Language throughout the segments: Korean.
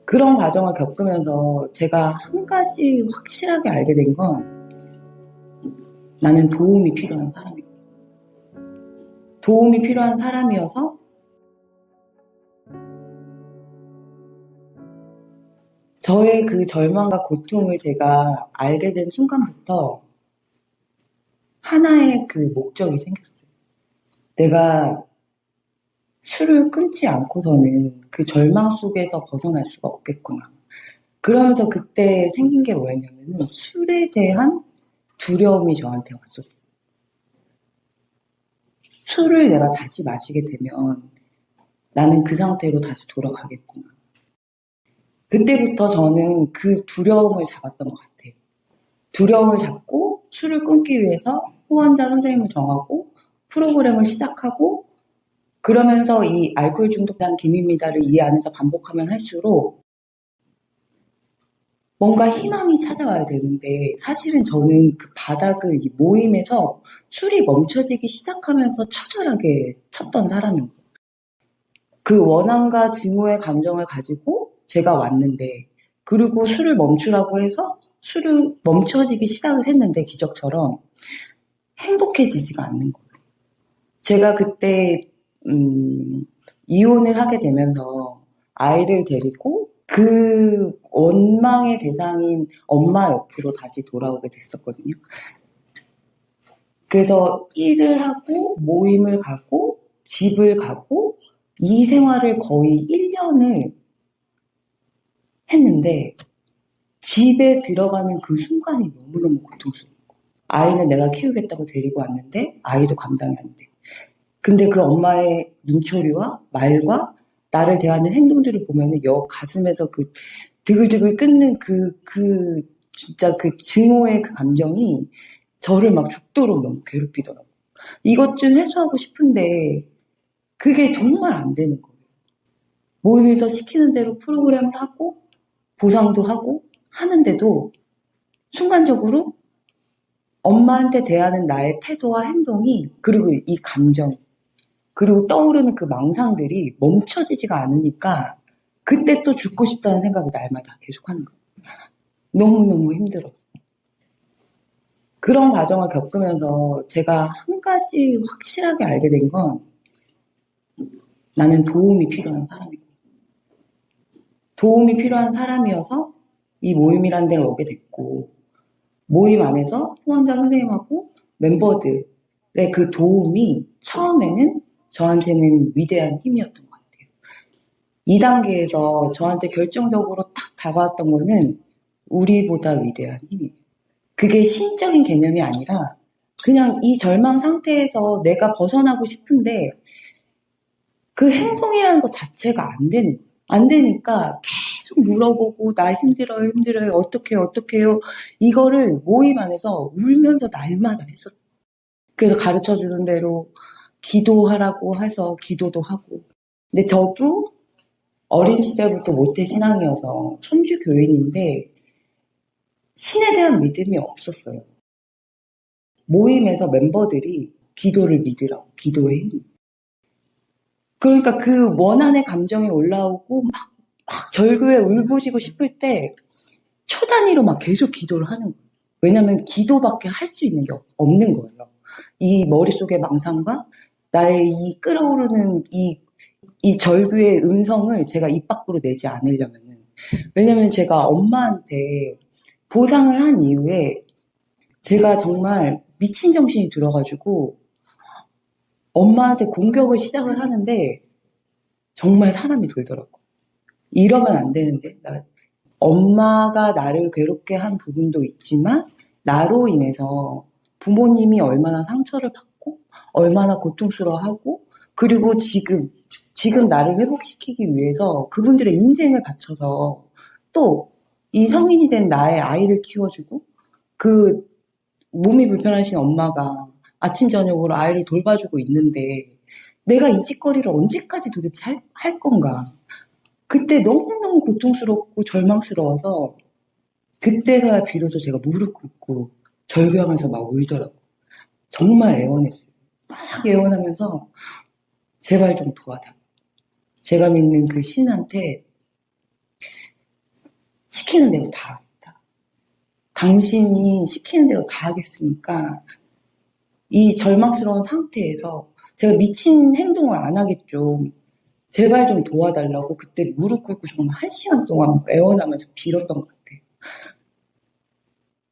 그런 과정을 겪으면서 제가 한 가지 확실하게 알게 된 건 나는 도움이 필요한 사람이고 도움이 필요한 사람이어서 저의 그 절망과 고통을 제가 알게 된 순간부터 하나의 그 목적이 생겼어요. 내가 술을 끊지 않고서는 그 절망 속에서 벗어날 수가 없겠구나. 그러면서 그때 생긴 게 뭐였냐면은 술에 대한 두려움이 저한테 왔었어요. 술을 내가 다시 마시게 되면 나는 그 상태로 다시 돌아가겠구나. 그때부터 저는 그 두려움을 잡았던 것 같아요. 두려움을 잡고 술을 끊기 위해서 후원자 선생님을 정하고 프로그램을 시작하고 그러면서 이 알코올 중독 대한 기미입니다를 이 안에서 반복하면 할수록 뭔가 희망이 찾아와야 되는데 사실은 저는 그 바닥을 이 모임에서 술이 멈춰지기 시작하면서 처절하게 쳤던 사람인 거예요. 그 원한과 증오의 감정을 가지고 제가 왔는데 그리고 술을 멈추라고 해서 술을 멈춰지기 시작을 했는데 기적처럼 행복해지지가 않는 거예요. 제가 그때 이혼을 하게 되면서 아이를 데리고 그 원망의 대상인 엄마 옆으로 다시 돌아오게 됐었거든요. 그래서 일을 하고 모임을 가고 집을 가고 이 생활을 거의 1년을 했는데 집에 들어가는 그 순간이 너무너무 고통스러워. 아이는 내가 키우겠다고 데리고 왔는데 아이도 감당이 안 돼. 근데 그 엄마의 눈초리와 말과 나를 대하는 행동들을 보면은 가슴에서 그 드글드글 끓는 진짜 그 증오의 그 감정이 저를 막 죽도록 너무 괴롭히더라고요. 이것 좀 해소하고 싶은데 그게 정말 안 되는 거예요. 모임에서 시키는 대로 프로그램을 하고 보상도 하고 하는데도 순간적으로 엄마한테 대하는 나의 태도와 행동이 그리고 이 감정 그리고 떠오르는 그 망상들이 멈춰지지가 않으니까 그때 또 죽고 싶다는 생각을 날마다 계속하는 거예요. 너무너무 힘들었어요. 그런 과정을 겪으면서 제가 한 가지 확실하게 알게 된 건 나는 도움이 필요한 사람이고 도움이 필요한 사람이어서 이 모임이란 데를 오게 됐고 모임 안에서 후원자 선생님하고 멤버들의 그 도움이 처음에는 저한테는 위대한 힘이었던 것 같아요. 2단계에서 저한테 결정적으로 탁 다가왔던 거는 우리보다 위대한 힘이에요. 그게 신적인 개념이 아니라 그냥 이 절망 상태에서 내가 벗어나고 싶은데 그 행동이라는 것 자체가 안 되니까 계속 물어보고 나 힘들어요 어떡해요 이거를 모임 안에서 울면서 날마다 했었어요. 그래서 가르쳐주는 대로 기도하라고 해서 기도도 하고 근데 저도 어린 시절부터 모태 신앙이어서 천주 교인인데 신에 대한 믿음이 없었어요. 모임에서 멤버들이 기도를 믿으라고 기도의 힘. 그러니까 그 원한의 감정이 올라오고 막 절규에 울부시고 싶을 때 초단위로 막 계속 기도를 하는 거예요. 왜냐면 기도밖에 할 수 있는 게 없는 거예요. 이 머릿속의 망상과 나의 이 끓어오르는 이 절규의 음성을 제가 입 밖으로 내지 않으려면은. 왜냐면 제가 엄마한테 보상을 한 이후에 제가 정말 미친 정신이 들어가지고 엄마한테 공격을 시작을 하는데 정말 사람이 돌더라고. 이러면 안 되는데. 엄마가 나를 괴롭게 한 부분도 있지만 나로 인해서 부모님이 얼마나 상처를 받고 얼마나 고통스러워하고 그리고 지금 나를 회복시키기 위해서 그분들의 인생을 바쳐서 또 이 성인이 된 나의 아이를 키워주고 그 몸이 불편하신 엄마가 아침 저녁으로 아이를 돌봐주고 있는데 내가 이 짓거리를 언제까지 도대체 할 건가. 그때 너무너무 고통스럽고 절망스러워서 그때서야 비로소 제가 무릎 꿇고 절규하면서 막 울더라고. 정말 애원했어요. 막 애원하면서 제발 좀 도와달라. 제가 믿는 그 신한테 시키는 대로 다 하겠다. 당신이 시키는 대로 다 하겠으니까 이 절망스러운 상태에서 제가 미친 행동을 안 하겠죠. 제발 좀 도와달라고 그때 무릎 꿇고 정말 1시간 동안 애원하면서 빌었던 것 같아요.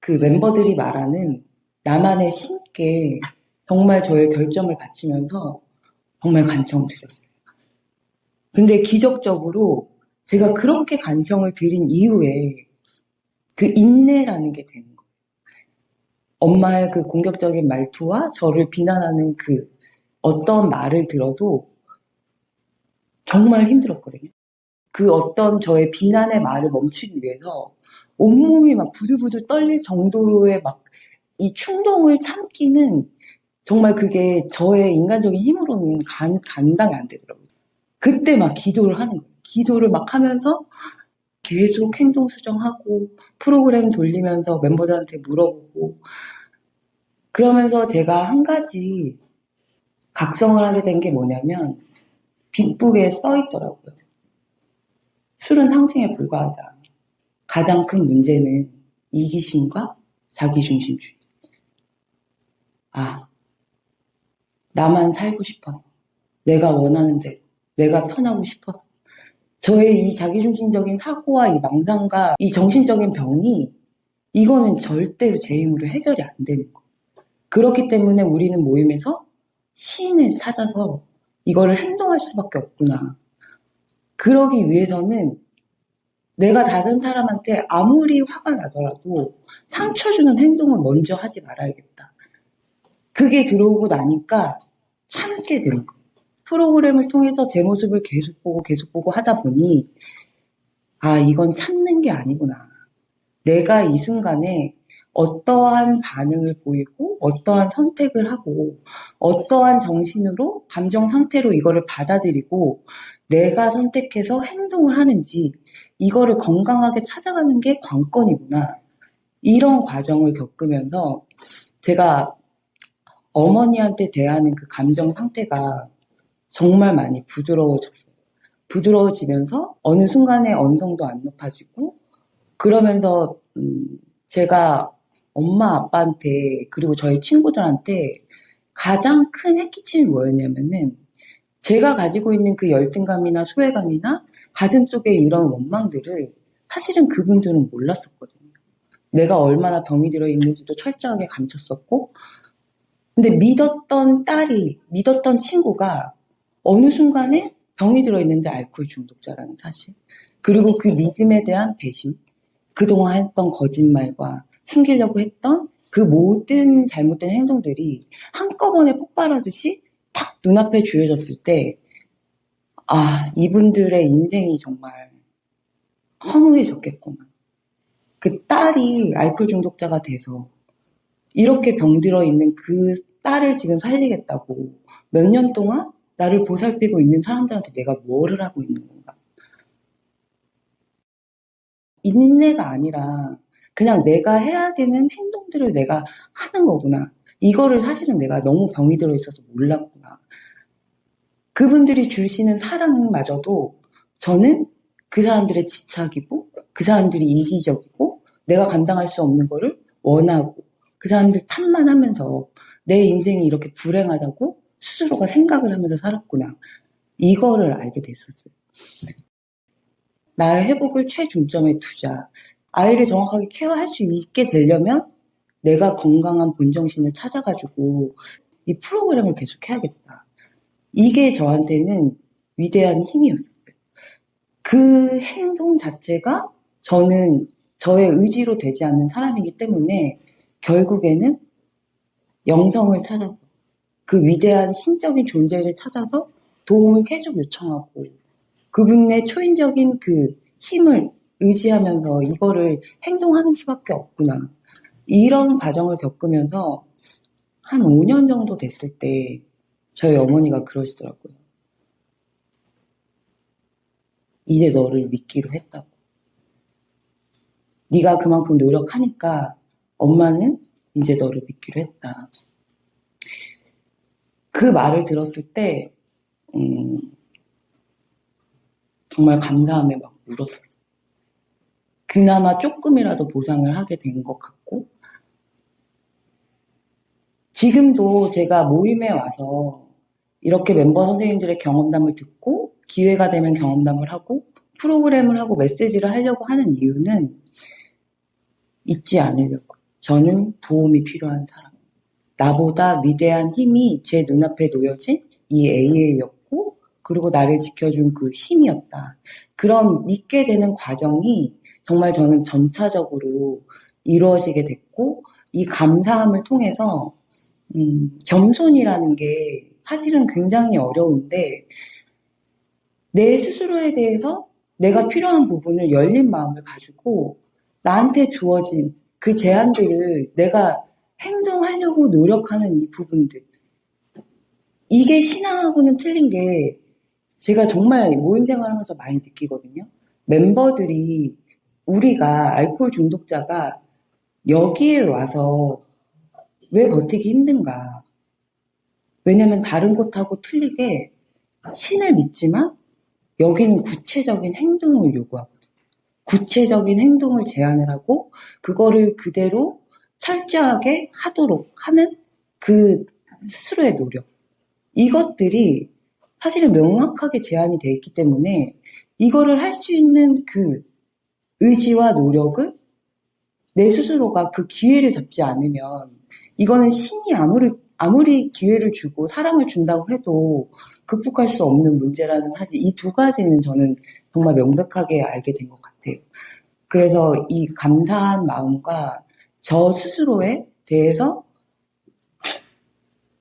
그 멤버들이 말하는 나만의 신께 정말 저의 결점을 바치면서 정말 간청을 드렸어요. 근데 기적적으로 제가 그렇게 간청을 드린 이후에 그 인내라는 게 되는 거예요. 엄마의 그 공격적인 말투와 저를 비난하는 그 어떤 말을 들어도 정말 힘들었거든요. 그 어떤 저의 비난의 말을 멈추기 위해서 온몸이 막 부들부들 떨릴 정도로의 막 이 충동을 참기는 정말 그게 저의 인간적인 힘으로는 감당이 안 되더라고요. 그때 막 기도를 하는 거예요. 기도를 막 하면서 계속 행동 수정하고 프로그램 돌리면서 멤버들한테 물어보고 그러면서 제가 한 가지 각성을 하게 된 게 뭐냐면 빅북에 써 있더라고요. 술은 상징에 불과하다. 가장 큰 문제는 이기심과 자기중심주의. 아, 나만 살고 싶어서, 내가 원하는 대로, 내가 편하고 싶어서. 저의 이 자기중심적인 사고와 이 망상과 이 정신적인 병이 이거는 절대로 제 힘으로 해결이 안 되는 거예요. 그렇기 때문에 우리는 모임에서 신을 찾아서 이거를 행동할 수밖에 없구나. 그러기 위해서는 내가 다른 사람한테 아무리 화가 나더라도 상처 주는 행동을 먼저 하지 말아야겠다. 그게 들어오고 나니까 참게 되는 거예요. 프로그램을 통해서 제 모습을 계속 보고 하다 보니 아, 이건 참는 게 아니구나. 내가 이 순간에 어떠한 반응을 보이고 어떠한 선택을 하고 어떠한 정신으로 감정 상태로 이거를 받아들이고 내가 선택해서 행동을 하는지 이거를 건강하게 찾아가는 게 관건이구나. 이런 과정을 겪으면서 제가 어머니한테 대하는 그 감정 상태가 정말 많이 부드러워졌어요. 부드러워지면서 어느 순간에 언성도 안 높아지고 그러면서 제가 엄마 아빠한테 그리고 저희 친구들한테 가장 큰 해끼침이 뭐였냐면은 제가 가지고 있는 그 열등감이나 소외감이나 가슴 속에 이런 원망들을 사실은 그분들은 몰랐었거든요. 내가 얼마나 병이 들어 있는지도 철저하게 감췄었고 근데 믿었던 친구가 어느 순간에 병이 들어 있는데 알코올 중독자라는 사실 그리고 그 믿음에 대한 배신 그동안 했던 거짓말과 숨기려고 했던 그 모든 잘못된 행동들이 한꺼번에 폭발하듯이 탁 눈앞에 주어졌을 때, 아, 이분들의 인생이 정말 허무해졌겠구나. 그 딸이 알코올 중독자가 돼서 이렇게 병들어 있는 그 딸을 지금 살리겠다고 몇 년 동안 나를 보살피고 있는 사람들한테 내가 뭐를 하고 있는 건가. 인내가 아니라 그냥 내가 해야 되는 행동들을 내가 하는 거구나. 이거를 사실은 내가 너무 병이 들어 있어서 몰랐구나. 그분들이 주시는 사랑마저도 저는 그 사람들의 집착이고 그 사람들이 이기적이고 내가 감당할 수 없는 거를 원하고 그 사람들 탓만 하면서 내 인생이 이렇게 불행하다고 스스로가 생각을 하면서 살았구나. 이거를 알게 됐었어요. 나의 회복을 최중점에 두자. 아이를 정확하게 케어할 수 있게 되려면 내가 건강한 본정신을 찾아가지고 이 프로그램을 계속 해야겠다. 이게 저한테는 위대한 힘이었어요. 그 행동 자체가 저는 저의 의지로 되지 않는 사람이기 때문에 결국에는 영성을 찾아서 그 위대한 신적인 존재를 찾아서 도움을 계속 요청하고 그분의 초인적인 그 힘을 의지하면서 이거를 행동하는 수밖에 없구나. 이런 과정을 겪으면서 한 5년 정도 됐을 때 저희 어머니가 그러시더라고요. 이제 너를 믿기로 했다고. 네가 그만큼 노력하니까 엄마는 이제 너를 믿기로 했다. 그 말을 들었을 때 정말 감사함에 막 울었었어요. 그나마 조금이라도 보상을 하게 된 것 같고, 지금도 제가 모임에 와서 이렇게 mem버 선생님들의 경험담을 듣고 기회가 되면 경험담을 하고 프로그램을 하고 메시지를 하려고 하는 이유는 잊지 않으려고. 저는 도움이 필요한 사람. 나보다 위대한 힘이 제 눈앞에 놓여진 이 AA였고, 그리고 나를 지켜준 그 힘이었다. 그런 믿게 되는 과정이 정말 저는 점차적으로 이루어지게 됐고, 이 감사함을 통해서 겸손이라는 게 사실은 굉장히 어려운데, 내 스스로에 대해서 내가 필요한 부분을 열린 마음을 가지고 나한테 주어진 그 제한들을 내가 행동하려고 노력하는 이 부분들. 이게 신앙하고는 틀린 게 제가 정말 모임 생활하면서 많이 느끼거든요. 멤버들이 우리가 알코올 중독자가 여기에 와서 왜 버티기 힘든가. 왜냐면 다른 곳하고 틀리게 신을 믿지만 여기는 구체적인 행동을 요구하거든요. 구체적인 행동을 제안을 하고 그거를 그대로 철저하게 하도록 하는 그 스스로의 노력. 이것들이 사실은 명확하게 제한이 돼 있기 때문에 이거를 할 수 있는 그 의지와 노력을 내 스스로가 그 기회를 잡지 않으면 이거는 신이 아무리 기회를 주고 사랑을 준다고 해도 극복할 수 없는 문제라는 사실 이 두 가지는 저는 정말 명백하게 알게 된 것 같아요. 그래서 이 감사한 마음과 저 스스로에 대해서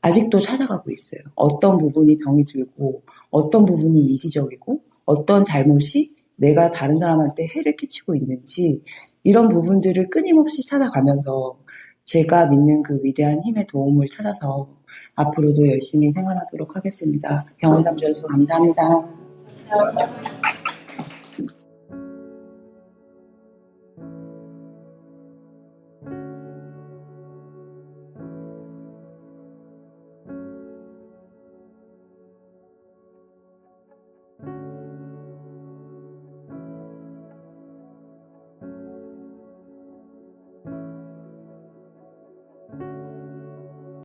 아직도 찾아가고 있어요. 어떤 부분이 병이 들고 어떤 부분이 이기적이고 어떤 잘못이 내가 다른 사람한테 해를 끼치고 있는지 이런 부분들을 끊임없이 찾아가면서 제가 믿는 그 위대한 힘의 도움을 찾아서 앞으로도 열심히 생활하도록 하겠습니다. 경험담 주셔서 감사합니다.